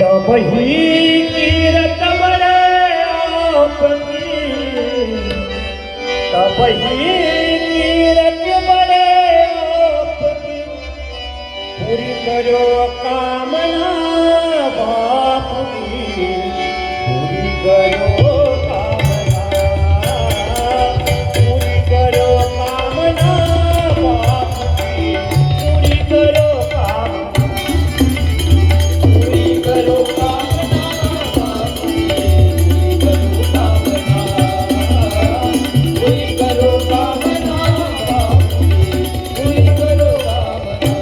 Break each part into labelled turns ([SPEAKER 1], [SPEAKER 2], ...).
[SPEAKER 1] तबही कीरत बड़े आपकी, तबही कीरत बड़े आपकी, पूरी करो कामना बाप की, पूरी करो कामना, पूरी करो कामना बाप की, पूरी करो कामना, पूरी करो कामना बाप की, पूरी करो कामना, पूरी करो कामना बाप की, पूरी करो कामना।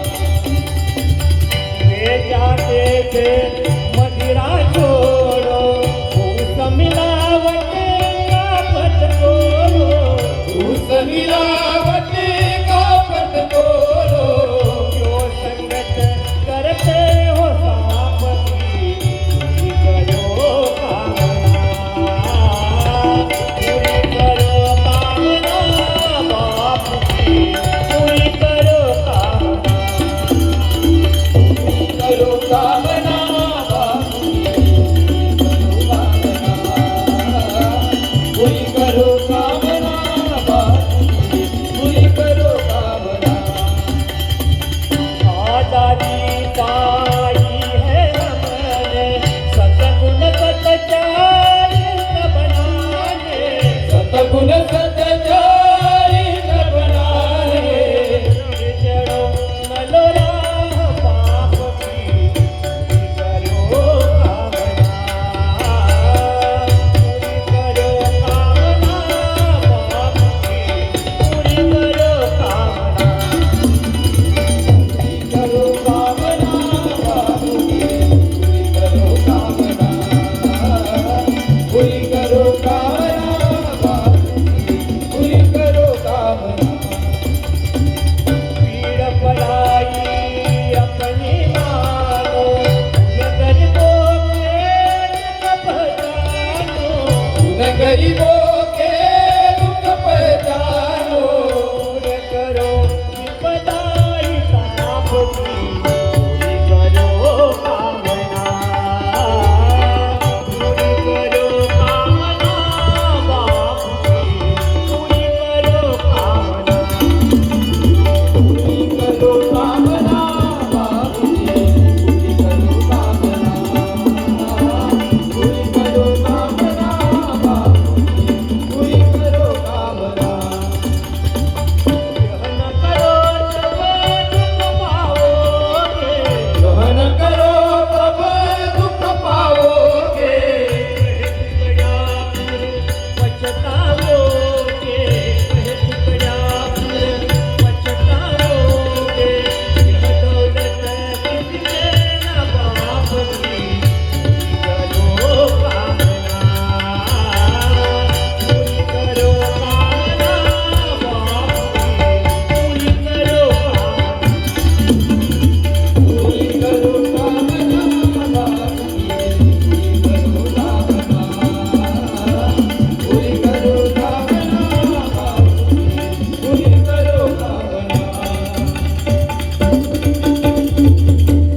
[SPEAKER 1] वे जाते थे